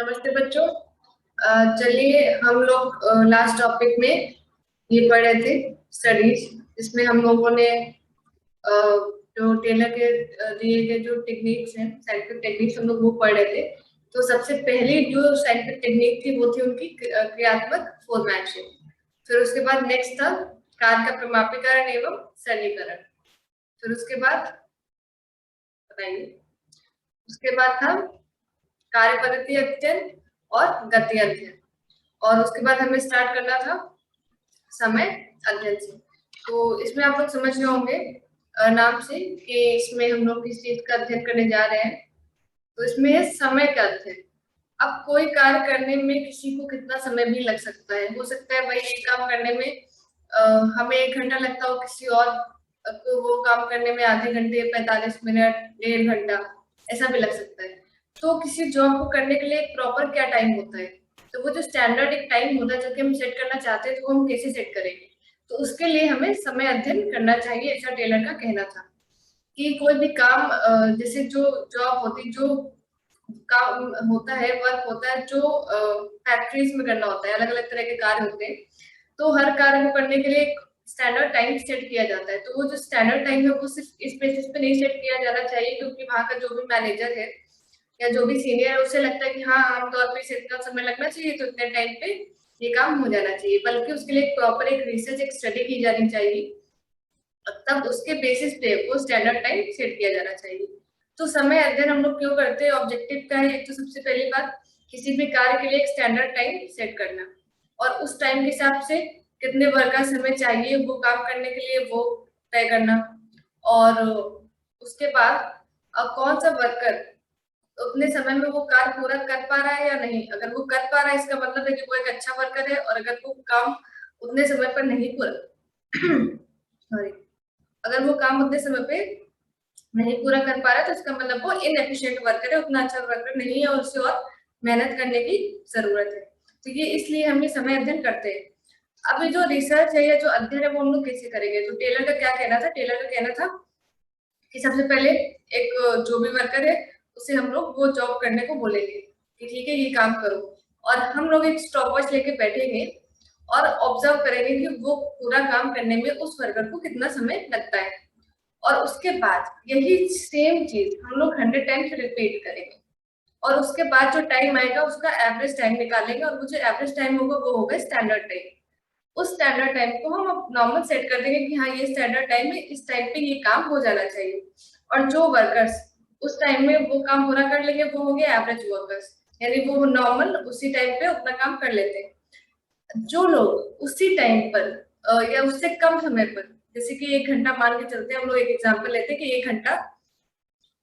नमस्ते बच्चों। चलिए हम लोग लास्ट टॉपिक में ये पढ़ रहे थे स्टडीज। इसमें हम लोगों ने जो टेलर के दिए गए जो टेक्निक्स हैं, साइंटिफिक टेक्निक्स, हम लोग वो पढ़ रहे थे। तो सबसे पहली जो साइंटिफिक टेक्निक थी वो थी उनकी क्रियात्मक फॉर्मेशन। फिर उसके बाद नेक्स्ट था कार्य का प्रमापीकरण एवं सरलीकरण। फिर उसके बाद बताइए, उसके बाद था कार्य पद्धति अध्ययन और गति अध्ययन। और उसके बाद हमें स्टार्ट करना था समय अध्ययन से। तो इसमें आप लोग समझ रहे होंगे नाम से कि इसमें हम लोग किस चीज का अध्ययन करने जा रहे हैं। तो इसमें है समय का अध्ययन। अब कोई कार्य करने में किसी को कितना समय भी लग सकता है। हो सकता है भाई एक काम करने में हमें 1 घंटा लगता हो, किसी और को वो काम करने में आधे घंटे, 45 मिनट, 1.5 घंटा ऐसा भी लग सकता है। तो किसी जॉब को करने के लिए एक प्रॉपर क्या टाइम होता है, तो वो जो स्टैंडर्ड एक टाइम होता है जो कि हम सेट करना चाहते हैं, तो वो हम कैसे सेट करेंगे। तो उसके लिए हमें समय अध्ययन करना चाहिए, ऐसा टेलर का कहना था। कि कोई भी काम जैसे जो जॉब होती, जो काम होता है, वर्क होता है, जो फैक्ट्रीज में करना होता है, अलग अलग तरह के कार्य होते हैं। तो हर कार्य को करने के लिए एक स्टैंडर्ड टाइम सेट किया जाता है। तो वो जो स्टैंडर्ड टाइम है वो सिर्फ इस बेसिस पे नहीं सेट किया जाना चाहिए क्योंकि वहाँ का जो भी मैनेजर है या जो भी सीनियर है उसे लगता है कि हाँ आमतौर पर इसे इतना समय लगना चाहिए तो इतने टाइम पे ये काम हो जाना चाहिए, बल्कि उसके लिए प्रॉपर एक रिसर्च, एक स्टडी की जानी चाहिए। तब उसके बेसिस पे वो स्टैंडर्ड टाइम सेट किया जाना चाहिए। तो समय अध्ययन हम लोग क्यों करते हैं? ऑब्जेक्टिव का है एक तो सबसे पहली बात, किसी भी कार्य के लिए एक स्टैंडर्ड टाइम सेट करना और उस टाइम के हिसाब से कितने वर्ग का समय चाहिए वो काम करने के लिए वो तय करना। और उसके बाद अब कौन सा वर्कर उतने समय में वो कार्य पूरा कर पा रहा है या नहीं। अगर वो कर पा रहा है इसका मतलब है कि वो एक अच्छा वर्कर है, और अगर वो काम उतने समय पर नहीं पूरा सॉरी, अगर वो काम उतने समय पे नहीं पूरा कर पा रहा है तो इसका मतलब वो इनएफिशिएंट वर्कर है, उतना अच्छा वर्कर नहीं है और उसे और मेहनत करने की जरूरत है। तो ये इसलिए हम ये समय अध्ययन करते हैं। अब ये जो रिसर्च है या जो अध्ययन है वो हम लोग कैसे करेंगे? तो टेलर का क्या कहना था? टेलर का कहना था कि सबसे पहले एक जो भी वर्कर है उसे हम लोग वो जॉब करने को बोलेंगे कि ठीक है ये काम करो, और हम लोग एक स्टॉप वॉच लेके बैठेंगे और ऑब्जर्व करेंगे कि वो पूरा काम करने में उस वर्कर को कितना समय लगता है। और उसके बाद यही सेम चीज हम लोग 100 टाइम्स रिपीट करेंगे और उसके बाद जो टाइम आएगा उसका एवरेज टाइम निकालेंगे, और वो जो एवरेज टाइम होगा वो होगा स्टैंडर्ड टाइम। उस स्टैंडर्ड टाइम को हम नॉर्मल सेट कर देंगे कि हाँ ये स्टैंडर्ड टाइम है, इस टाइम पे ये काम हो जाना चाहिए। और जो वर्कर्स उस टाइम में वो काम पूरा कर लेंगे वो होंगे एवरेज वर्कर्स, यानी वो नॉर्मल उसी टाइम पे उतना काम कर लेते हैं। जो लोग उसी टाइम पर या उससे कम समय पर, जैसे कि 1 घंटा मान के चलते हैं, हम लोग एक एग्जांपल लेते हैं कि 1 घंटा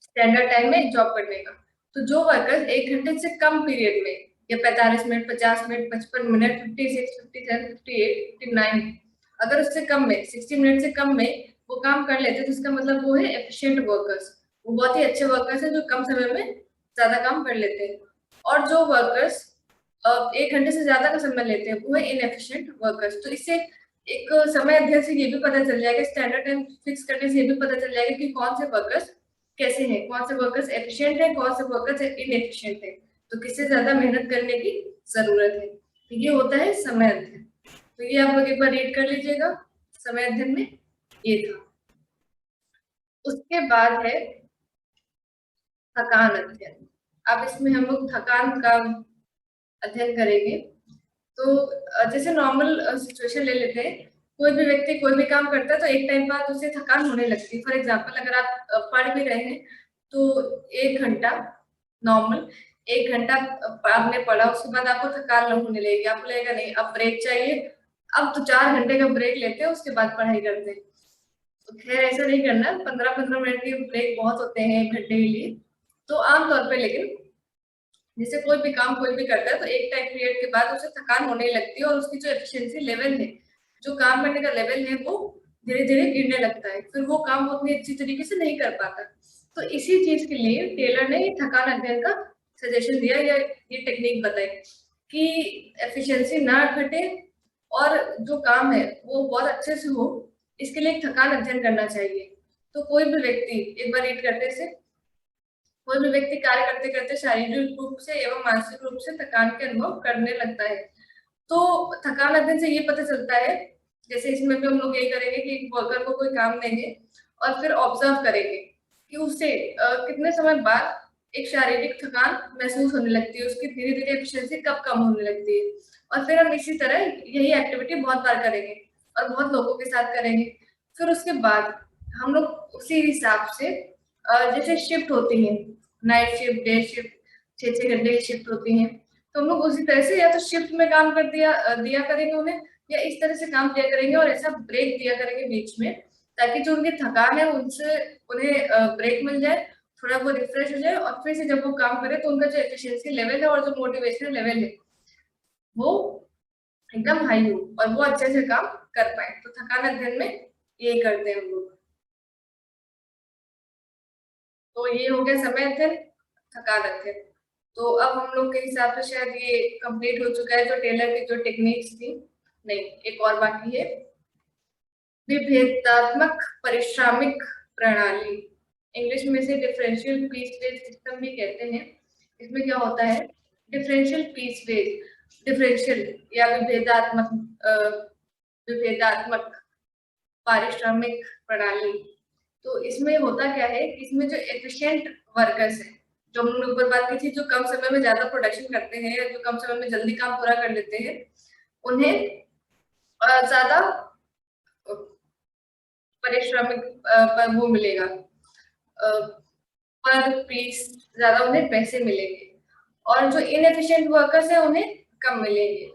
स्टैंडर्ड टाइम है जॉब करने का। तो जो वर्कर्स 1 घंटे से कम पीरियड में या 45 मिनट, 50 मिनट, 55 मिनट, 56, 57, 58, 59, अगर उससे कम में 60 मिनट से कम में वो काम कर लेते हैं तो इसका मतलब वो है एफिशिएंट वर्कर्स। वो बहुत ही अच्छे वर्कर्स हैं जो कम समय में ज्यादा काम कर लेते हैं। और जो वर्कर्स 1 घंटे से ज्यादा का समय लेते हैं वो है इनएफिशिएंट वर्कर्स। तो इससे एक समय अध्ययन से ये भी पता चल जाएगा, स्टैंडर्ड टाइम फिक्स करने से ये भी पता चल जाएगा कि कौन से वर्कर्स कैसे हैं, कौन से वर्कर्स एफिशिएंट है, कौन से वर्कर्स इनएफिशिएंट है, तो किससे ज्यादा मेहनत करने की जरूरत है। तो ये होता है समय अध्ययन। तो ये आप लोग एक बार रीड कर लीजिएगा, समय अध्ययन में ये था। उसके बाद है थकान अध्ययन। अब इसमें हम लोग थकान का अध्ययन करेंगे। तो जैसे नॉर्मल सिचुएशन ले लेते हैं, कोई भी व्यक्ति कोई भी काम करता है तो एक टाइम बाद उसे थकान होने लगती है। फॉर एग्जाम्पल अगर आप पढ़ भी रहे हैं तो 1 घंटा नॉर्मल 1 घंटा आपने पढ़ा, उसके बाद आपको थकान होने लगेगी, आपको लगेगा नहीं अब ब्रेक चाहिए, अब तो 4 घंटे का ब्रेक लेते हैं उसके बाद पढ़ाई करते हैं। तो खैर ऐसा नहीं करना, 15-15 मिनट के ब्रेक बहुत होते हैं 1 घंटे के लिए। तो आमतौर पर लेकिन जैसे कोई भी काम कोई भी करता है तो एक टाइम पीरियड के बाद उसे थकान होने लगती है और उसकी जो एफिशिएंसी लेवल है, जो काम करने का लेवल है, वो धीरे धीरे गिरने लगता है, फिर वो काम वो उतनी अच्छी तरीके से नहीं कर पाता। तो इसी चीज के लिए टेलर ने ये थकान अध्ययन का सजेशन दिया या ये टेक्निक बताई कि एफिशिएंसी ना घटे और जो काम है वो बहुत अच्छे से हो, इसके लिए एक थकान अध्ययन करना चाहिए। तो कोई भी व्यक्ति, एक बार रीड करते से, कोई भी व्यक्ति कार्य करते करते शारीरिक रूप से एवं मानसिक रूप से थकान के अनुभव करने लगता है। तो थकान अध्ययन से ये पता चलता है, जैसे इसमें भी हम लोग यही करेंगे कि वर्कर को कोई काम देंगे और फिर ऑब्जर्व करेंगे कि उससे कितने समय बाद एक शारीरिक थकान महसूस होने लगती है, उसकी धीरे धीरे एफिशिएंसी कब कम होने लगती है। और फिर हम इसी तरह यही एक्टिविटी बहुत बार करेंगे और बहुत लोगों के साथ करेंगे। फिर उसके बाद हम लोग उसी हिसाब से जैसे शिफ्ट होती है, नाइट शिफ्ट, डे शिफ्ट, 6-6 घंटे की शिफ्ट होती है, तो हम लोग उसी तरह से या तो शिफ्ट में काम कर दिया करेंगे उन्हें, या इस तरह से काम दिया करेंगे और ऐसा ब्रेक दिया करेंगे बीच में, ताकि जो उनकी थकान है उनसे उन्हें ब्रेक मिल जाए, थोड़ा वो रिफ्रेश हो जाए और फिर से जब वो काम करे तो उनका जो एफिशिएंसी लेवल है और जो मोटिवेशन लेवल है वो एकदम हाई हो और वो अच्छे से काम कर पाए। तो थकान अध्ययन में यही करते हैं हम लोग। तो ये हो गया समय अध्ययन, थकान अध्ययन। तो अब हम लोग के हिसाब से शायद ये कंप्लीट हो चुका है, जो टेलर की जो टेक्निक्स थी। नहीं, एक और बाकी है, विभेदात्मक परिश्रमिक प्रणाली, इंग्लिश में से डिफरेंशियल पीस वेज सिस्टम भी कहते हैं। इसमें क्या होता है, डिफरेंशियल पीस वेज, डिफरेंशियल या विभेदात्मक पारिश्रमिक प्रणाली। तो इसमें होता क्या है कि इसमें जो एफिशिएंट वर्कर्स हैं, जो हमने ऊपर बात की थी, जो कम समय में ज्यादा प्रोडक्शन करते हैं या जो कम समय में जल्दी काम पूरा कर लेते हैं, उन्हें ज्यादा पारिश्रमिक पर वो मिलेगा, पर पीस ज्यादा उन्हें पैसे मिलेंगे, और जो इनएफिशिएंट वर्कर्स है उन्हें कम मिलेंगे।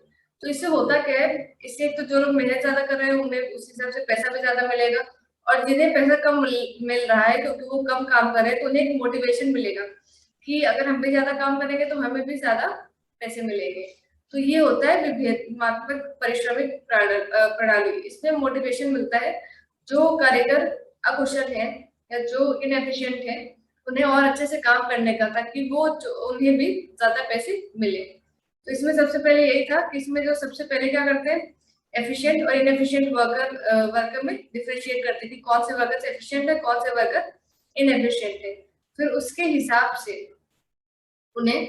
तो इससे होता क्या है, इससे तो जो लोग मेहनत ज्यादा कर रहे हैं उन्हें उस हिसाब से पैसा भी ज्यादा मिलेगा, और जिन्हें पैसा कम मिल रहा है क्योंकि वो कम काम कर रहे हैं, तो उन्हें एक मोटिवेशन मिलेगा कि अगर हम भी ज्यादा काम करेंगे तो हमें भी ज्यादा पैसे मिलेंगे। तो ये होता है विभेदात्मक पारिश्रमिक प्रणाली। इसमें मोटिवेशन मिलता है, जो कारीगर अकुशल है या जो इनएफिशिएंट है उन्हें और अच्छे से काम करने का, ताकि वो उन्हें भी ज्यादा पैसे मिले। तो इसमें सबसे पहले यही था कि इसमें जो सबसे पहले क्या करते हैं, एफिशिएंट और इनएफिशिएंट वर्कर में डिफरेंशिएट करते हैं कि कौन से वर्कर एफिशिएंट है, कौन से वर्कर इनएफिशिएंट है। फिर उसके हिसाब से उन्हें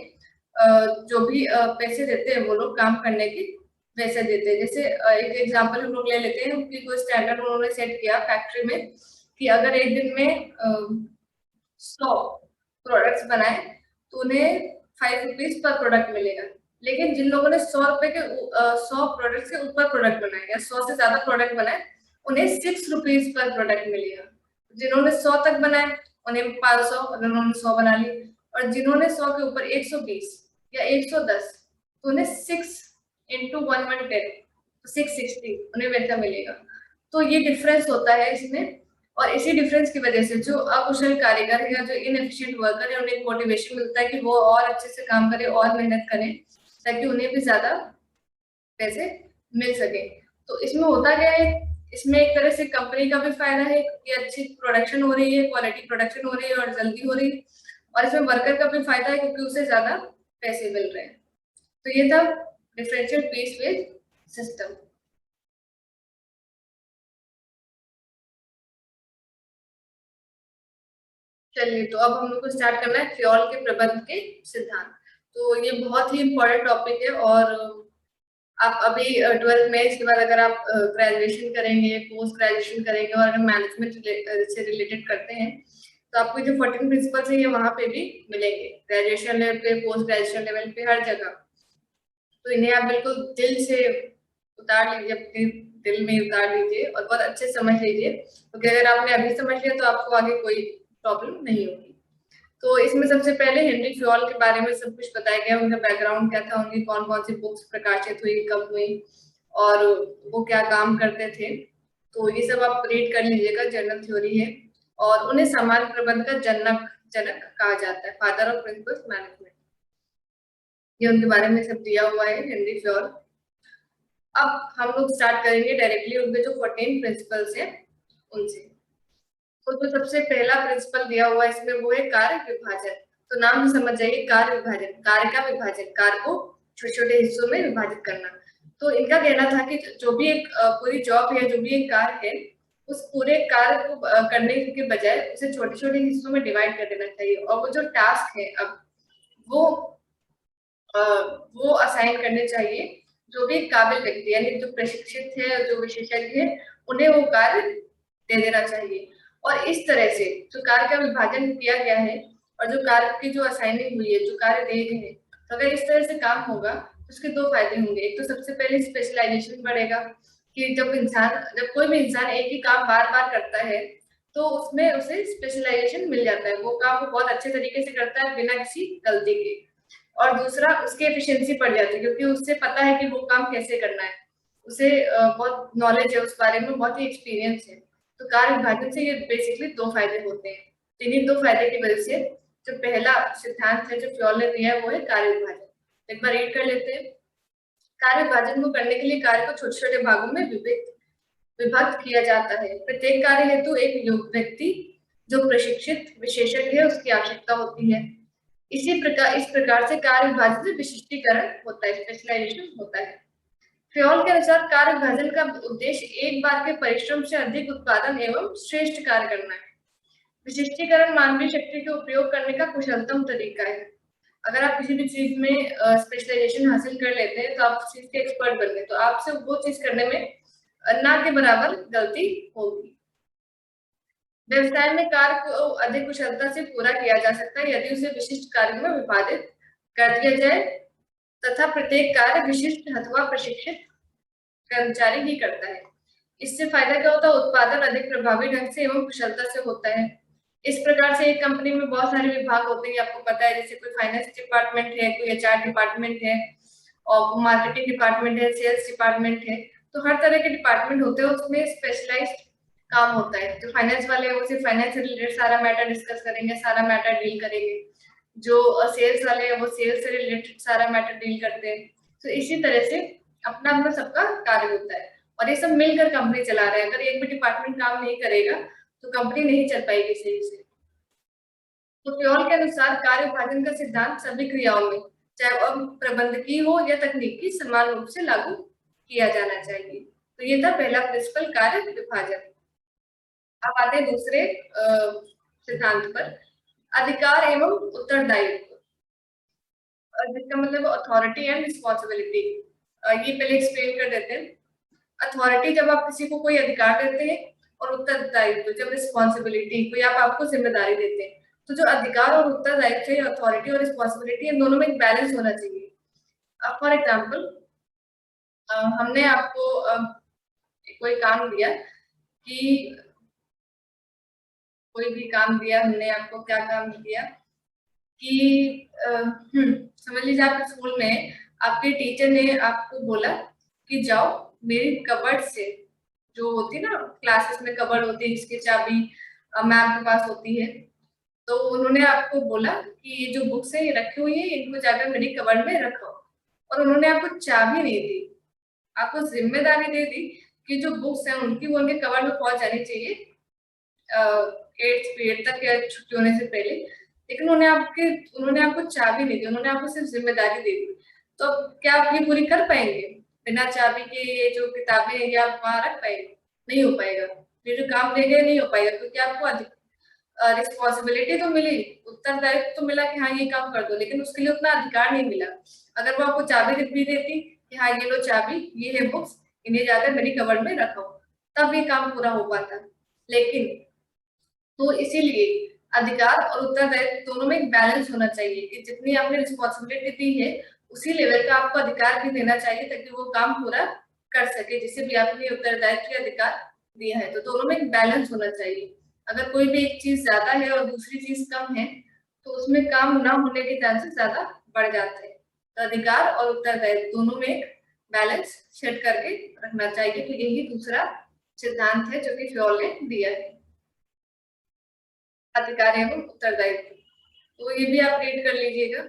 जो भी पैसे देते हैं वो लोग काम करने की वैसे देते हैं। जैसे एक एग्जांपल हम लोग ले लेते हैं कि कोई स्टैंडर्ड उन्होंने सेट किया फैक्ट्री में कि अगर एक दिन में 100 प्रोडक्ट्स बनाए तो उन्हें 5 रुपीज पर प्रोडक्ट मिलेगा। लेकिन जिन लोगों ने 100 रुपए के 100 प्रोडक्ट से ऊपर प्रोडक्ट बनाए या 100 से ज्यादा प्रोडक्ट बनाए, उन्हें 6 रुपीज पर प्रोडक्ट मिलेगा। जिन्होंने 100 तक बनाए उन्हें 500, अगर उन्होंने 100 बना ली, और जिन्होंने 100 के ऊपर 120 या 110, तो उन्हें 6 इंटू 110, 660 उन्हें वैसा मिलेगा। तो ये डिफरेंस होता है इसमें, और इसी डिफरेंस की वजह से जो अकुशल कारीगर है या जो इनएफिशिएंट वर्कर है उन्हें मोटिवेशन मिलता है कि वो और अच्छे से काम करें और मेहनत करें, ताकि उन्हें भी ज्यादा पैसे मिल सके। तो इसमें होता क्या है, इसमें एक तरह से कंपनी का भी फायदा है कि अच्छी प्रोडक्शन हो रही है, क्वालिटी प्रोडक्शन हो रही है और जल्दी हो रही है, और इसमें वर्कर का भी फायदा है क्योंकि उसे ज्यादा पैसे मिल रहे हैं। तो ये था डिफरेंशियल पीस वेज सिस्टम। चलिए, तो अब हम लोग को स्टार्ट करना है फ्योल के प्रबंध के सिद्धांत। तो ये बहुत ही इम्पोर्टेंट टॉपिक है, और आप अभी 12th में इसके बाद अगर आप ग्रेजुएशन करेंगे, पोस्ट ग्रेजुएशन करेंगे और अगर मैनेजमेंट से रिलेटेड करते हैं, तो आपको जो 14 प्रिंसिपल्स है ये वहां पे भी मिलेंगे, ग्रेजुएशन लेवल पे, पोस्ट ग्रेजुएशन लेवल पे, हर जगह। तो इन्हें आप बिल्कुल दिल से उतार लीजिए, अपने दिल में उतार लीजिए और बहुत अच्छे समझ लीजिए, क्योंकि अगर आपने अभी समझ लिया तो आपको आगे कोई प्रॉब्लम नहीं होगी। तो इसमें सबसे पहले हेनरी फ्योल के बारे में सब कुछ बताया गया, उनका बैकग्राउंड क्या था, उनकी कौन कौन सी बुक्स प्रकाशित हुई, कब हुई, और वो क्या काम करते थे। तो ये सब आप रीड कर लीजिएगा, जनरल थ्योरी है, और उन्हें समान प्रबंध का जनक जनक कहा जाता है, फादर ऑफ प्रिंसिपल्स मैनेजमेंट। ये उनके बारे में सब दिया हुआ है, हेनरी फ्योल। अब हम लोग स्टार्ट करेंगे डायरेक्टली उनके जो 14 प्रिंसिपल्स हैं उनसे। तो जो सबसे पहला प्रिंसिपल दिया हुआ है इसमें वो है कार्य विभाजन। तो नाम से समझ जाइए, कार्य विभाजन, कार्य का विभाजन, कार्य को छोटे छोटे हिस्सों में विभाजित करना। तो इनका कहना था कि जो भी एक पूरी जॉब है, जो भी एक कार्य है, उस पूरे कार्य को करने के बजाय उसे छोटे छोटे हिस्सों में डिवाइड कर देना चाहिए, और वो जो टास्क है अब वो वो असाइन करने चाहिए जो भी काबिल व्यक्ति, यानी जो प्रशिक्षित है, जो विशेषज्ञ है, उन्हें वो कार्य दे देना चाहिए। और इस तरह से जो कार्य का विभाजन किया गया है और जो कार्य की जो असाइनिंग हुई है, जो कार्य दिए गए हैं, तो अगर इस तरह से काम होगा तो उसके दो फायदे होंगे। एक तो सबसे पहले स्पेशलाइजेशन बढ़ेगा, कि जब कोई भी इंसान एक ही काम बार बार करता है तो उसमें उसे स्पेशलाइजेशन मिल जाता है, वो काम वो बहुत अच्छे तरीके से करता है बिना किसी गलती के। और दूसरा, उसकी एफिशिएंसी बढ़ जाती है, क्योंकि उससे पता है कि वो काम कैसे करना है, उसे बहुत नॉलेज है उस बारे में, बहुत ही एक्सपीरियंस है। तो कार्य विभाजन से ये बेसिकली दो फायदे होते हैं। इन्हीं दो फायदे की वजह से जो पहला सिद्धांत है जो फ्योल ने दिया है वो है कार्य विभाजन। एक बार रीड कर लेते हैं। कार्य विभाजन को करने के लिए कार्य को छोटे छोटे भागों में विभक्त किया जाता है। प्रत्येक कार्य हेतु एक व्यक्ति जो प्रशिक्षित विशेषज्ञ है उसकी आवश्यकता होती है। इस प्रकार से कार्य विभाजन से विशिष्टीकरण होता है, स्पेशलाइजेशन होता है। फ्योल के अनुसार कार्य विभाजन का उद्देश्य एक बार के परिश्रम से अधिक उत्पादन एवं श्रेष्ठ कार्य करना है। विशिष्टीकरण मानवीय शक्ति के उपयोग करने का कुशलतम तरीका है। अगर आप किसी भी चीज में स्पेशलाइजेशन हासिल कर लेते हैं तो आप उस चीज के एक्सपर्ट बन गए, तो आपसे वो चीज करने में ना के बराबर गलती होगी। व्यवसाय में कार्य को अधिक कुशलता से पूरा किया जा सकता है यदि उसे विशिष्ट कार्यों में विभाजित कर दिया जाए तथा प्रत्येक कार्य विशिष्ट अथवा प्रशिक्षित कर्मचारी ही करता है। इससे फायदा क्या होता है? उत्पादन अधिक प्रभावी ढंग से एवं कुशलता से होता है। इस प्रकार से एक कंपनी में बहुत सारे विभाग होते हैं, आपको पता है, जैसे कोई फाइनेंस डिपार्टमेंट है, कोई एचआर डिपार्टमेंट है, और मार्केटिंग डिपार्टमेंट है, सेल्स डिपार्टमेंट है। तो हर तरह के डिपार्टमेंट होते हैं, उसमें स्पेशलाइज्ड काम होता है। जो फाइनेंस वाले हैं वो सिर्फ फाइनेंस से रिलेटेड सारा मैटर डिस्कस करेंगे, सारा मैटर डील करेंगे। जो सेल्स वाले हैं वो सेल्स से रिलेटेड सारा मैटर डील करते हैं। तो इसी तरह से अपना अपना सबका कार्य होता है, और ये सब मिलकर कंपनी चला रहे हैं। अगर एक भी डिपार्टमेंट काम नहीं करेगा तो कंपनी नहीं चल पाएगी सही से। तो फ्योल के अनुसार कार्य विभाजन का सिद्धांत सभी क्रियाओं में, चाहे वह प्रबंधकीय हो या तकनीकी, समान रूप से लागू किया जाना चाहिए। तो ये था पहला प्रिंसिपल, कार्य विभाजन। अब आते हैं दूसरे सिद्धांत पर, अधिकार एवं उत्तरदायित्व, जिसका मतलब अथॉरिटी एंड रिस्पॉन्सिबिलिटी। ये पहले एक्सप्लेन कर देते हैं। अथॉरिटी जब आप किसी को कोई अधिकार देते हैं, और उत्तरदायित्व जब रिस्पॉन्सिबिलिटी कोई आपको जिम्मेदारी देते हैं। तो जो अधिकार और उत्तरदायित्व है, अथॉरिटी और रिस्पॉन्सिबिलिटी, इन दोनों में एक बैलेंस होना चाहिए। फॉर एग्जाम्पल, हमने आपको कोई काम दिया, कि कोई भी काम दिया हमने आपको, क्या काम दिया कि समझ लीजिए आपके स्कूल में आपके टीचर ने आपको बोला कि जाओ मेरी कबर्ड से, जो होती है ना क्लासेस में कबर्ड होती है जिसकी चाबी मैम के पास होती है, तो उन्होंने आपको बोला कि ये जो बुक्स है ये रखी हुई है, इनको जाकर मेरी कबर्ड में रखो। और उन्होंने आपको चाबी नहीं दी, आपको जिम्मेदारी दे दी कि जो बुक्स हैं उनकी वो उनके कबर्ड में पहुंच जानी चाहिए 8th पीरियड तक या छुट्टी होने से पहले। लेकिन उन्होंने आपको चाबी नहीं दी, उन्होंने आपको सिर्फ जिम्मेदारी दे दी। तो क्या आप ये पूरी कर पाएंगे? बिना चाबी के ये जो किताबें हैं ये आप वहां रख पाएंगे? नहीं हो पाएगा। ये जो काम दे गए नहीं हो पाएगा, क्योंकि आपको रिस्पॉन्सिबिलिटी तो मिली, उत्तरदायित्व तो मिला कि हाँ ये काम कर दो, लेकिन उसके लिए उतना अधिकार नहीं मिला। अगर वो आपको चाबी भी देती कि हाँ ये लो चाबी, ये है बुक्स, इन्हें जाकर मेरी कबर्ड में रखो, तब ये काम पूरा हो पाता। लेकिन तो इसीलिए अधिकार और उत्तरदायित्व दोनों में एक बैलेंस होना चाहिए, कि जितनी आपने रिस्पॉन्सिबिलिटी दी है उसी लेवल का आपको अधिकार भी देना चाहिए, ताकि वो काम पूरा कर सके जिसे भी आपने उत्तरदायित्व अधिकार दिया है। तो दोनों में एक बैलेंस होना चाहिए। अगर कोई भी एक चीज ज्यादा है और दूसरी चीज कम है तो उसमें काम न होने के चांसेस ज्यादा बढ़ जाते हैं। तो अधिकार और उत्तरदायित्व दोनों में बैलेंस सेट करके रखना चाहिए। तो यही दूसरा सिद्धांत है जो कि फ्योल ने दिया है, अधिकार एवं उत्तरदायित्व। तो ये भी आप रीड कर लीजिएगा,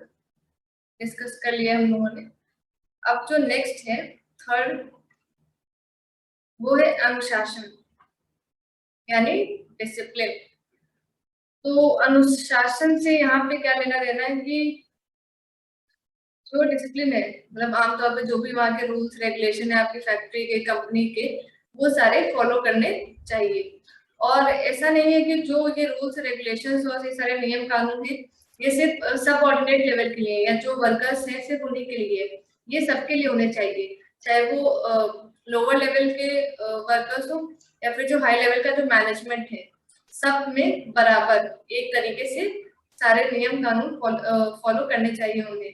डिस्कस कर लिया हम लोगों ने। अब जो नेक्स्ट है थर्ड, वो है अनुशासन यानी डिसिप्लिन। तो अनुशासन से यहाँ पे क्या लेना देना है कि जो डिसिप्लिन है, मतलब आमतौर पे जो भी वहाँ के रूल्स रेगुलेशन है आपकी फैक्ट्री के, कंपनी के, वो सारे फॉलो करने चाहिए। और ऐसा नहीं है कि जो ये रूल्स रेगुलेशंस और ये सारे नियम कानून है ये सिर्फ सबऑर्डिनेट लेवल के लिए या जो वर्कर्स हैं सिर्फ उन्हीं के लिए, ये सबके लिए होने चाहिए, चाहे वो लोअर लेवल के वर्कर्स हो या फिर जो हाई लेवल का जो मैनेजमेंट है, सब में बराबर एक तरीके से सारे नियम कानून फॉलो करने चाहिए उन्हें।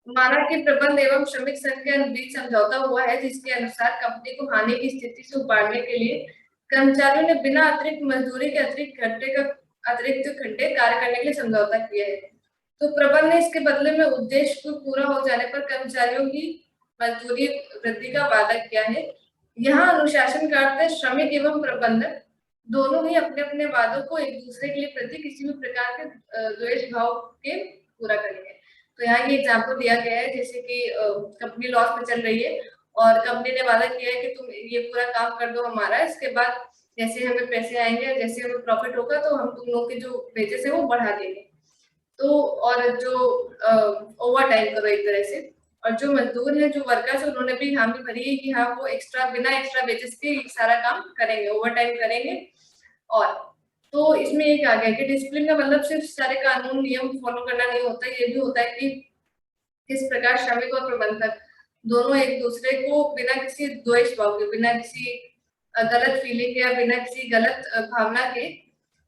माना कि प्रबंध एवं श्रमिक संघ के बीच समझौता हुआ है जिसके अनुसार कंपनी को हानि की स्थिति से उबारने के लिए कर्मचारियों ने बिना अतिरिक्त मजदूरी के अतिरिक्त घंटे कार्य करने के लिए समझौता किया है। तो प्रबंध ने इसके बदले में उद्देश्य को पूरा हो जाने पर कर्मचारियों की मजदूरी वृद्धि का वादा किया है। यहाँ अनुशासन का अर्थ है श्रमिक एवं प्रबंधक दोनों ही अपने अपने वादों को एक दूसरे के लिए प्रति किसी भी प्रकार के द्वेष भाव के पूरा करेंगे। तो यहाँ ये एग्जाम्पल दिया गया है जैसे कि कंपनी लॉस में चल रही है और कंपनी ने वादा किया है कि तुम ये पूरा काम कर दो हमारा, इसके बाद जैसे हमें पैसे आएंगे, जैसे हमें प्रॉफिट होगा तो हम तुम लोग के जो वेजेस है वो बढ़ा देंगे। तो और जो ओवर टाइम करो एक तरह से, और जो मजदूर है जो वर्कर्स उन्होंने भी हामी भरी है कि हाँ वो बिना एक्स्ट्रा वेजेस के सारा काम करेंगे, ओवर टाइम करेंगे। और तो इसमें ये कहा गया कि डिसिप्लिन का मतलब सिर्फ सारे कानून नियम फॉलो करना नहीं होता, ये भी होता है कि किस प्रकार श्रमिक और प्रबंधक दोनों एक दूसरे को बिना किसी द्वेष भाव के, बिना किसी गलत फीलिंग के या बिना किसी गलत भावना के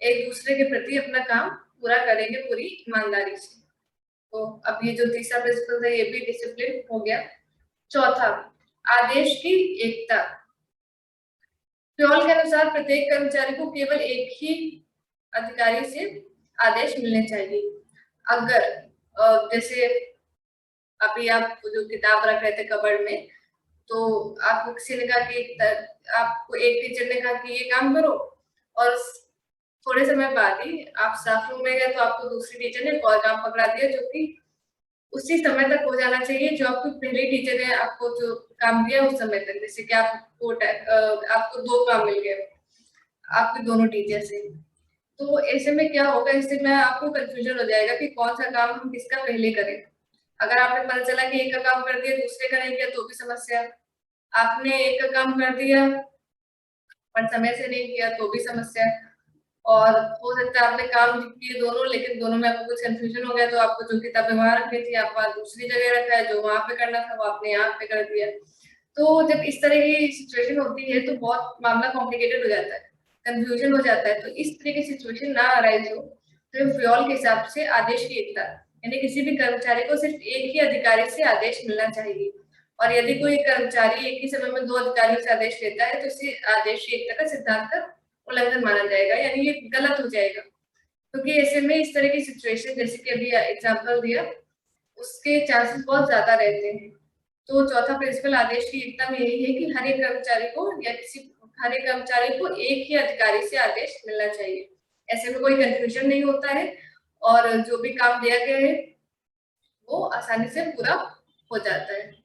एक दूसरे के प्रति अपना काम पूरा करेंगे पूरी ईमानदारी से। तो अब ये जो तीसरा प्रिंसिपल है ये भी डिसिप्लिन हो गया। चौथा, आदेश की एकता। फ्योल के अनुसार प्रत्येक कर्मचारी को केवल एक ही अधिकारी से आदेश मिलने चाहिए। अगर जैसे अभी आप जो किताब रख रहे थे कबर्ड में, तो आपको किसी ने कहा कि आपको एक टीचर ने कहा कि ये काम करो, और थोड़े समय बाद ही आप स्टाफ रूम में गए तो आपको दूसरी टीचर ने एक और काम पकड़ा दिया जो कि उसी समय तक हो जाना चाहिए जो आपकी पहली टीचर ने आपको जो काम दिया उस समय तक। जैसे कि आपको 2 काम मिल गए आपके दोनों टीचर से, तो ऐसे में क्या होगा, इससे में आपको कंफ्यूजन हो जाएगा कि कौन सा काम हम किसका पहले करें। अगर आपने पता चला कि एक का काम कर दिया दूसरे का नहीं किया तो भी समस्या, आपने एक का काम कर दिया पर समय से नहीं किया तो भी समस्या, और हो सकता है आपने काम किए दोनों लेकिन दोनों में आपको कुछ कंफ्यूजन हो गया तो आपको जो किताबें वहां रखी थी आप वहां दूसरी जगह रखा है, जो वहां पे करना था वो आपने यहाँ पे कर दिया। तो जब इस तरह की सिचुएशन होती है तो बहुत मामला कॉम्प्लिकेटेड हो जाता है, कंफ्यूजन हो जाता है। तो इस तरह की सिचुएशन ना अराइज हो तो फ्योल के हिसाब से आदेश की एकता, यानी किसी भी कर्मचारी को सिर्फ एक ही अधिकारी से आदेश मिलना चाहिए, और यदि कोई कर्मचारी एक ही समय में 2 अधिकारियों से आदेश लेता है तो इसे आदेश की एकता का सिद्धांत का उल्लंघन माना जाएगा, यानी ये गलत हो जाएगा। क्योंकि ऐसे में इस तरह की सिचुएशन जैसे कि अभी एग्जांपल दिया उसके चांसेस बहुत ज्यादा रहते हैं। तो चौथा प्रिंसिपल आदेश की एकता में यही है कि हर एक कर्मचारी को या हर एक कर्मचारी को एक ही अधिकारी से आदेश मिलना चाहिए। ऐसे में कोई कंफ्यूजन नहीं होता है और जो भी काम दिया गया है वो आसानी से पूरा हो जाता है।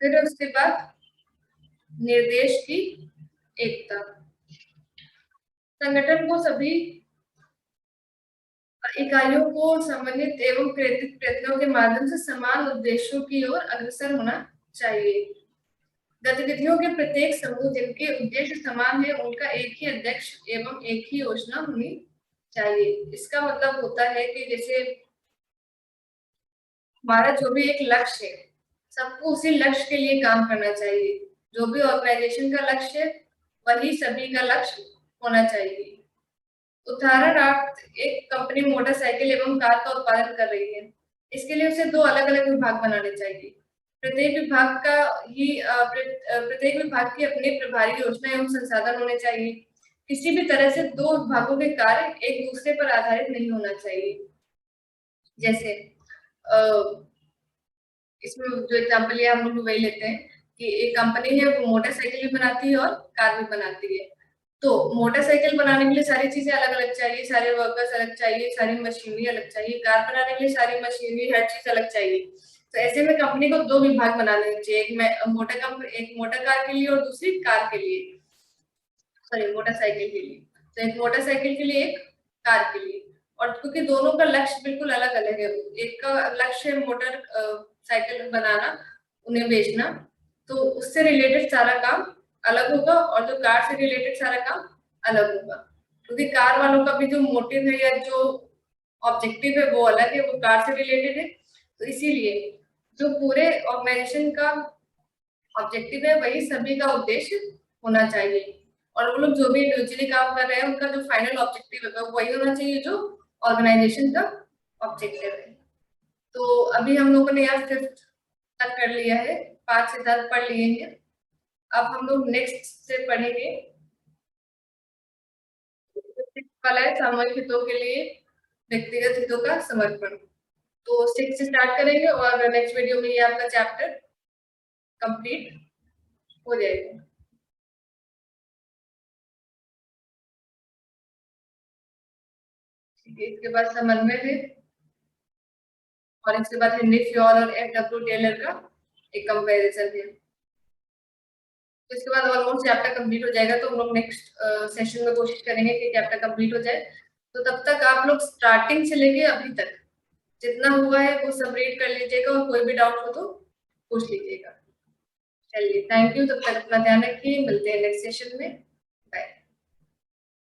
फिर उसके बाद निर्देश की एकता। संगठन को सभी इकाइयों को समन्वित एवं प्रेरित प्रयत्नों के माध्यम से समान उद्देश्यों की ओर अग्रसर होना चाहिए। गतिविधियों के प्रत्येक समूह जिनके उद्देश्य समान है उनका एक ही अध्यक्ष एवं एक ही योजना होनी चाहिए। इसका मतलब होता है कि जैसे हमारा जो भी एक लक्ष्य है सबको उसी लक्ष्य के लिए काम करना चाहिए। जो भी ऑर्गेनाइजेशन का लक्ष्य है वही सभी का लक्ष्य होना चाहिए। उदाहरणार्थ, एक कंपनी मोटरसाइकिल एवं कार का उत्पादन कर रही है, इसके लिए उसे 2 अलग-अलग विभाग बनाने चाहिए। प्रत्येक विभाग का ही प्रत्येक विभाग की अपनी प्रभारी योजना एवं संसाधन होने चाहिए। किसी भी तरह से 2 विभागों के कार्य एक दूसरे पर आधारित नहीं होना चाहिए। जैसे इसमें जो एग्जाम्पल लिया हम लोग वही लेते हैं कि एक कंपनी है वो मोटरसाइकिल भी बनाती है और कार भी बनाती है। तो मोटरसाइकिल बनाने के लिए सारी चीजें अलग अलग चाहिए, सारे वर्कर्स अलग चाहिए, सारी मशीनरी अलग चाहिए, कार बनाने के लिए सारी मशीनरी हर चीज अलग चाहिए। तो ऐसे में कंपनी को 2 विभाग बनाने चाहिए, एक मोटर कार के लिए और दूसरी कार के लिए, सॉरी मोटरसाइकिल के लिए। तो एक मोटरसाइकिल के लिए, एक कार के लिए। और क्योंकि दोनों का लक्ष्य बिल्कुल अलग अलग है, एक का लक्ष्य मोटर साइकिल बनाना, उन्हें बेचना, तो उससे रिलेटेड सारा काम अलग होगा और जो कार से रिलेटेड सारा काम अलग होगा। क्योंकि कार वालों का भी जो मोटिव है या जो ऑब्जेक्टिव है वो अलग है, वो कार से रिलेटेड है। तो इसीलिए जो पूरे ऑर्गेनाइजेशन का ऑब्जेक्टिव है वही सभी का उद्देश्य होना चाहिए। और वो लोग जो भी इंडिविजुअली काम कर रहे हैं उनका जो फाइनल ऑब्जेक्टिव है वो वही होना चाहिए जो ऑर्गेनाइजेशन का ऑब्जेक्टिव है। तो अभी हम लोगों ने यार 5th तक कर लिया है, 5 सिद्धांत पढ़ लिए हैं। अब हम लोग नेक्स्ट से पढ़ेंगे, 6 वाला है सामूहिक हितों के लिए व्यक्तिगत हितों का समर्पण। तो 6 से स्टार्ट करेंगे और नेक्स्ट वीडियो में ये आपका चैप्टर कंप्लीट हो जाएगा। ठीक है, इसके बाद समन्वय है और इसके बाद हेनरी फ्योल और एफ डब्ल्यू टेलर का एक कंपैरिजन है। तो इसके बाद ऑलमोस्ट चैप्टर कंप्लीट हो जाएगा। तो हम लोग नेक्स्ट सेशन में कोशिश करेंगे कि चैप्टर कंप्लीट हो जाए। तो तब तक आप लोग स्टार्टिंग से लेके अभी तक जितना हुआ है वो सब रीड कर लीजिएगा और कोई भी डाउट हो तो पूछ लीजिएगा। चलिए, थैंक यू। तब तक अपना ध्यान रखिए, मिलते हैं नेक्स्ट सेशन में।